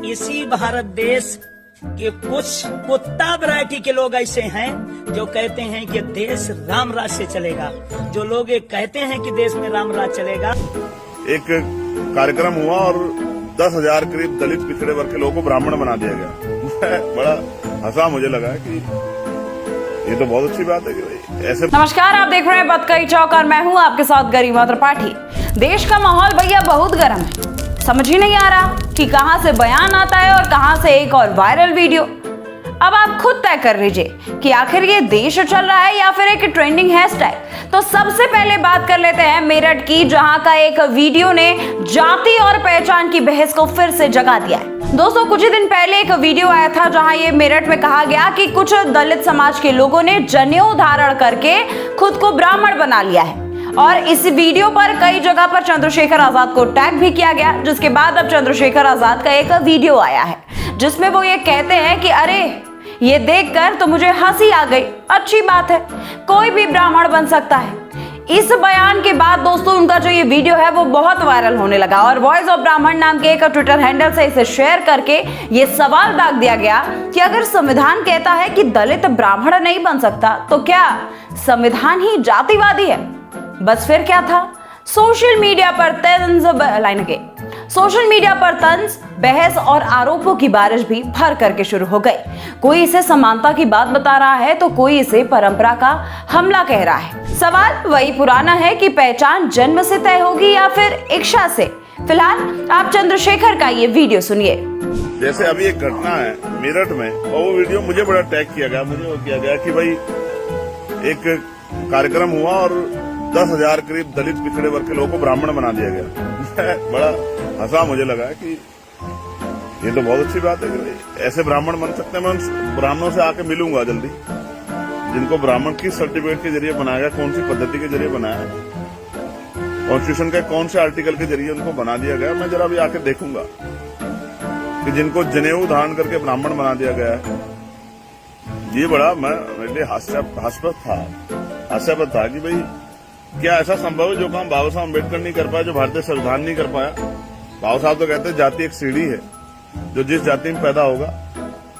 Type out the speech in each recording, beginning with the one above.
इसी भारत देश के कुछ कुत्ता वैरायटी के लोग ऐसे हैं जो कहते हैं कि देश राम राज से चलेगा। जो लोग ये कहते हैं कि देश में राम राज चलेगा। एक कार्यक्रम हुआ और 10,000 करीब दलित पिछड़े वर्ग के लोगों को ब्राह्मण बना दिया गया। बड़ा हंसा मुझे लगा कि ये तो बहुत अच्छी बात है कि भाई ऐसे। नमस्कार, आप देख रहे हैं बतकई चौक और मैं हूं आपके साथ गरिमा त्रिपाठी। देश का माहौल भैया बहुत गर्म है, समझ ही नहीं आ रहा कि कहां से बयान आता है और कहां से एक और वायरल वीडियो। अब आप खुद तय कर लीजिए कि आखिर ये देश चल रहा है या फिर एक ट्रेंडिंग हैशटैग। तो सबसे पहले बात कर लेते हैं मेरठ की, जहां का एक वीडियो ने जाति और पहचान की बहस को फिर से जगा दिया है। दोस्तों, कुछ ही दिन पहले एक वीडियो आया था जहां ये मेरठ में कहा गया कि कुछ दलित समाज के लोगों ने जनेऊ धारण करके खुद को ब्राह्मण बना लिया है और इस वीडियो पर कई जगह पर चंद्रशेखर आजाद को टैग भी किया गया, जिसके बाद अब चंद्रशेखर आजाद का एक वीडियो आया है जिसमें वो ये कहते हैं कि अरे ये देखकर तो मुझे हंसी आ गई, अच्छी बात है, कोई भी ब्राह्मण बन सकता है। इस बयान के बाद दोस्तों उनका जो ये वीडियो है वो बहुत वायरल होने लगा और वॉइस ऑफ ब्राह्मण नाम के एक ट्विटर हैंडल से इसे शेयर करके ये सवाल दाग दिया गया कि अगर संविधान कहता है कि दलित ब्राह्मण नहीं बन सकता तो क्या संविधान ही जातिवादी है? बस फिर क्या था? सोशल मीडिया पर तंज, बहस और आरोपों की बारिश भी भर करके शुरू हो गई। कोई इसे समानता की बात बता रहा है तो कोई इसे परंपरा का हमला कह रहा है। सवाल वही पुराना है कि पहचान जन्म से तय होगी या फिर इच्छा से। फिलहाल आप चंद्रशेखर का ये वीडियो सुनिए। जैसे अभी एक घटना है मेरठ में और वो वीडियो मुझे बड़ा टैग किया गया, मुझे वो किया गया कि भाई एक कार्यक्रम हुआ और 10,000 करीब दलित पिछड़े वर्ग के लोगों को ब्राह्मण बना दिया गया। बड़ा हंसा मुझे लगा कि ये तो बहुत अच्छी बात है कि भाई ऐसे ब्राह्मण बन सकते हैं। मैं उन ब्राह्मणों से आके मिलूंगा जल्दी जिनको ब्राह्मण किस सर्टिफिकेट के जरिए बनाया गया, कौन सी पद्धति के जरिए बनाया, कॉन्स्टिट्यूशन के कौन से आर्टिकल के जरिए उनको बना दिया गया। मैं जरा भी आके देखूंगा कि जिनको जनेऊ धारण करके ब्राह्मण बना दिया गया है। ये बड़ा मेरे लिए हास्यास्पद था कि भाई क्या ऐसा संभव है जो काम बाबा साहब अम्बेडकर नहीं कर पाया, जो भारतीय संविधान नहीं कर पाया। बाबा साहब तो कहते हैं जाति एक सीढ़ी है, जो जिस जाति में पैदा होगा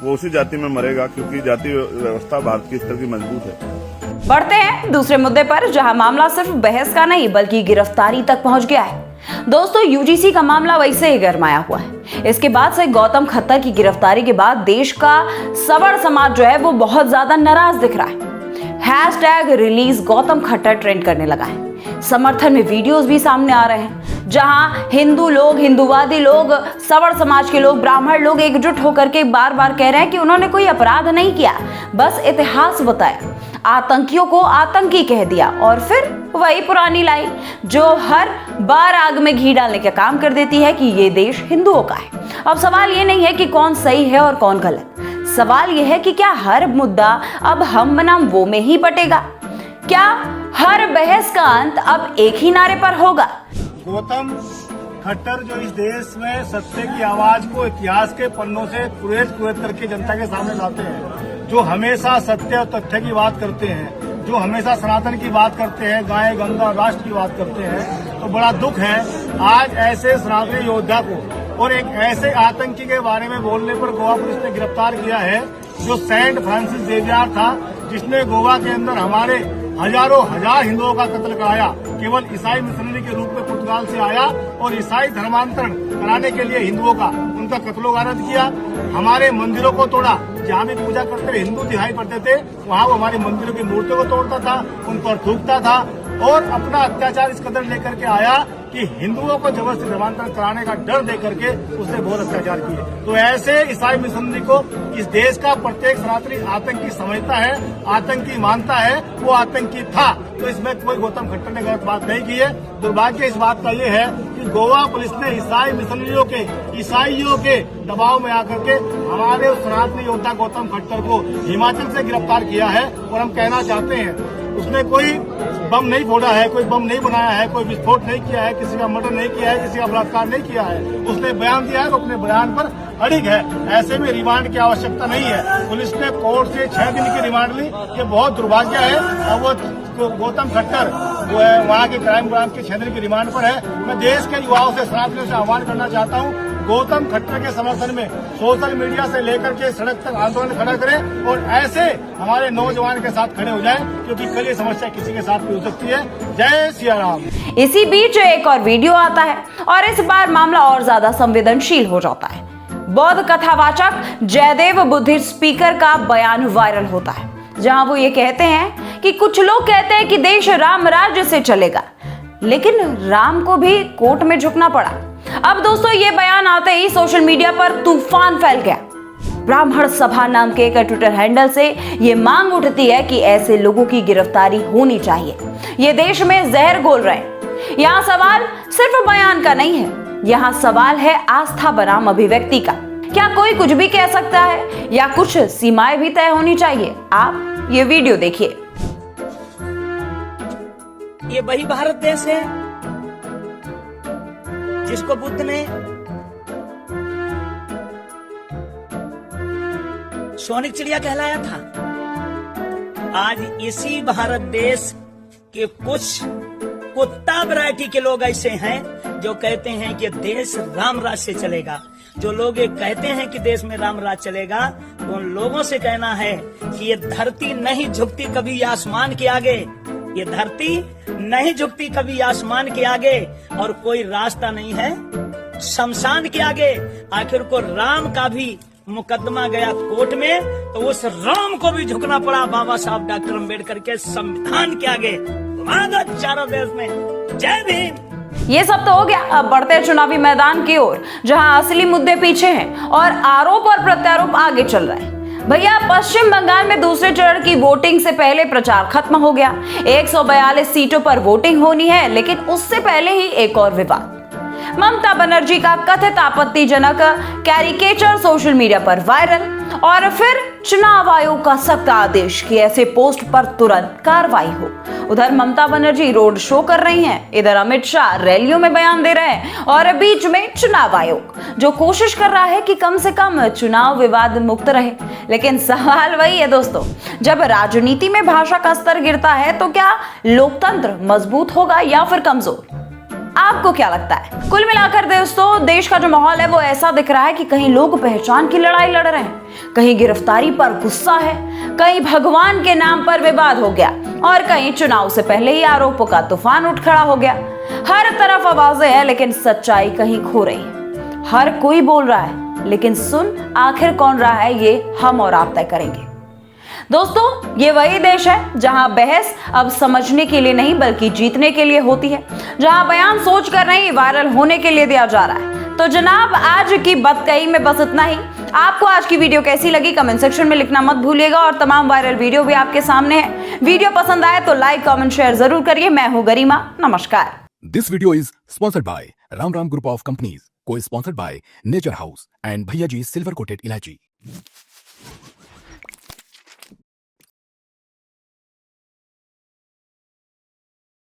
वो उसी जाति में मरेगा, क्योंकि जाति व्यवस्था भारत की इस तरह की मजबूत है। बढ़ते हैं दूसरे मुद्दे पर, जहां मामला सिर्फ बहस का नहीं बल्कि गिरफ्तारी तक पहुंच गया है। दोस्तों, यूजीसी का मामला वैसे ही गरमाया हुआ है। इसके बाद से गौतम खट्टर की गिरफ्तारी के बाद देश का सवर्ण समाज जो है वो बहुत ज्यादा नाराज दिख रहा है। Hashtag release Gautam Khattar trend करने लगा है। समर्थन में वीडियोस भी सामने आ रहे हैं जहां हिंदू लोग, हिंदूवादी लोग, सवर्ण समाज के लोग, ब्राह्मण लोग एकजुट होकर के बार बार कह रहे हैं कि उन्होंने कोई अपराध नहीं किया, बस इतिहास बताया, आतंकियों को आतंकी कह दिया और फिर वही पुरानी लाइन जो हर बार आग में घी डालने का काम कर देती है कि ये देश हिंदुओं का है। अब सवाल ये नहीं है कि कौन सही है और कौन गलत, सवाल यह है कि क्या हर मुद्दा अब हम बनाम वो में ही बटेगा? क्या हर बहस का अंत अब एक ही नारे पर होगा? गौतम खट्टर जो इस देश में सत्य की आवाज को इतिहास के पन्नों से कुरेद करके जनता के सामने लाते हैं, जो हमेशा सत्य और तथ्य की बात करते हैं, जो हमेशा सनातन की बात करते हैं, गाय गंगा राष्ट्र की बात करते हैं, तो बड़ा दुख है आज ऐसे सनातनी योद्धा को और एक ऐसे आतंकी के बारे में बोलने पर गोवा पुलिस ने गिरफ्तार किया है जो सेंट फ्रांसिस जेवियर था, जिसने गोवा के अंदर हमारे हजार हिंदुओं का कत्ल कराया। केवल ईसाई मिशनरी के रूप में पुर्तगाल से आया और ईसाई धर्मांतरण कराने के लिए हिंदुओं का उनका कत्लोगारत किया, हमारे मंदिरों को तोड़ा। जहाँ भी पूजा करते हुए हिंदू दिखाई पड़ते थे वहाँ वो हमारे मंदिरों की मूर्तियों को तोड़ता था, उन पर थूकता था और अपना अत्याचार इस कदर लेकर के आया कि हिंदुओं को जबरदस्ती धर्मांतरण कराने का डर दे करके उसने बहुत अत्याचार किए। तो ऐसे ईसाई मिशनरी को इस देश का प्रत्येक सनातनी आतंकी समझता है, आतंकी मानता है, वो आतंकी था। तो इसमें कोई गौतम खट्टर ने गलत बात नहीं की है। दुर्भाग्य इस बात का ये है कि गोवा पुलिस ने ईसाई मिशनरियों के, ईसाइयों के दबाव में आकर के हमारे उस सनातनी योद्धा गौतम खट्टर को हिमाचल से गिरफ्तार किया है। और हम कहना चाहते हैं उसने कोई बम नहीं फोड़ा है, कोई बम नहीं बनाया है, कोई विस्फोट नहीं किया है, किसी का मर्डर नहीं किया है, किसी का बलात्कार नहीं किया है। उसने बयान दिया है, अपने बयान पर अड़िग है। ऐसे में रिमांड की आवश्यकता नहीं है। पुलिस ने कोर्ट से 6 दिन की रिमांड ली, ये बहुत दुर्भाग्य है। और वो गौतम खट्टर जो है वहाँ के क्राइम ब्रांच के 6 दिन की रिमांड पर है। मैं देश के युवाओं से, सनातनियों से आह्वान करना चाहता हूँ, गौतम खट्टर के समर्थन में सोशल मीडिया से लेकर के सड़क तक आंदोलन खड़ा करें और ऐसे हमारे नौजवान के साथ खड़े हो जाएं, क्योंकि कल ये समस्या किसी के साथ भी हो सकती है। जय सिया राम। इसी बीच एक और वीडियो आता है और इस बार मामला और ज्यादा संवेदनशील हो जाता है। बौद्ध कथावाचक जयदेव बुद्धिस्ट स्पीकर का बयान वायरल होता है, जहां वो ये कहते हैं कि कुछ लोग कहते हैं कि देश राम राज्य से चलेगा, लेकिन राम को भी कोर्ट में झुकना पड़ा। अब दोस्तों, ये बयान आते ही सोशल मीडिया पर तूफान फैल गया। ब्राह्मण सभा नाम के एक ट्विटर हैंडल से ये मांग उठती है कि ऐसे लोगों की गिरफ्तारी होनी चाहिए। ये देश में जहर घोल रहे हैं। यहाँ सवाल सिर्फ बयान का नहीं है, यहाँ सवाल है आस्था बनाम अभिव्यक्ति का। क्या कोई कुछ भी कह सकता है या कुछ सीमाएं भी तय होनी चाहिए? आप ये वीडियो देखिए। ये वही भारत देश है जिसको बुद्ध ने सोने की चिड़िया कहलाया था। आज इसी भारत देश के कुछ कुत्ता वैरायटी के लोग ऐसे हैं जो कहते हैं कि देश राम राज से चलेगा। जो लोग ये कहते हैं कि देश में राम राज चलेगा, तो उन लोगों से कहना है कि ये धरती नहीं झुकती कभी आसमान के आगे। ये धरती नहीं झुकती कभी आसमान के आगे, और कोई रास्ता नहीं है शमशान के आगे। आखिर को राम का भी मुकदमा गया कोर्ट में, तो उस राम को भी झुकना पड़ा बाबा साहब डॉक्टर अम्बेडकर के संविधान के आगे। चारों देश में जय भीम। ये सब तो हो गया। अब बढ़ते हैं चुनावी मैदान की ओर, जहां असली मुद्दे पीछे हैं और आरोप और प्रत्यारोप आगे चल रहे हैं। भैया, पश्चिम बंगाल में दूसरे चरण की वोटिंग से पहले प्रचार खत्म हो गया। 142 सीटों पर वोटिंग होनी है, लेकिन उससे पहले ही एक और विवाद। ममता बनर्जी का कथित आपत्तिजनक कैरिकेचर सोशल मीडिया पर वायरल, और फिर चुनाव आयोग का सख्त आदेश कि ऐसे पोस्ट पर तुरंत कार्रवाई हो। उधर ममता बनर्जी रोड शो कर रही हैं, इधर अमित शाह रैलियों में बयान दे रहे हैं, और बीच में चुनाव आयोग जो कोशिश कर रहा है कि कम से कम चुनाव विवाद मुक्त रहे। लेकिन सवाल वही है दोस्तों, जब राजनीति में भाषा का स्तर गिरता है तो क्या लोकतंत्र मजबूत होगा या फिर कमजोर? आपको क्या लगता है? कुल मिलाकर दोस्तों, देश का जो माहौल है वो ऐसा दिख रहा है कि कहीं लोग पहचान की लड़ाई लड़ रहे हैं, कहीं गिरफ्तारी पर गुस्सा है, कहीं भगवान के नाम पर विवाद हो गया, और कहीं चुनाव से पहले ही आरोपों का तूफान उठ खड़ा हो गया। हर तरफ आवाजें हैं, लेकिन सच्चाई कहीं खो रही है। हर कोई बोल रहा है, लेकिन सुन आखिर कौन रहा है, ये हम और आप तय करेंगे। दोस्तों, ये वही देश है जहां बहस अब समझने के लिए नहीं बल्कि जीतने के लिए होती है, जहां बयान सोच कर नहीं वायरल होने के लिए दिया जा रहा है। तो जनाब, आज की बतकही में बस इतना ही। आपको आज की वीडियो कैसी लगी कमेंट सेक्शन में लिखना मत भूलिएगा, और तमाम वायरल वीडियो भी आपके सामने है। वीडियो पसंद आए तो लाइक कमेंट शेयर जरूर करिए। मैं हूं गरिमा, नमस्कार। This video is sponsored by Ram Ram Group of Companies, co-sponsored by Nature House and Bhaiya Ji Silver Coated Ilachi.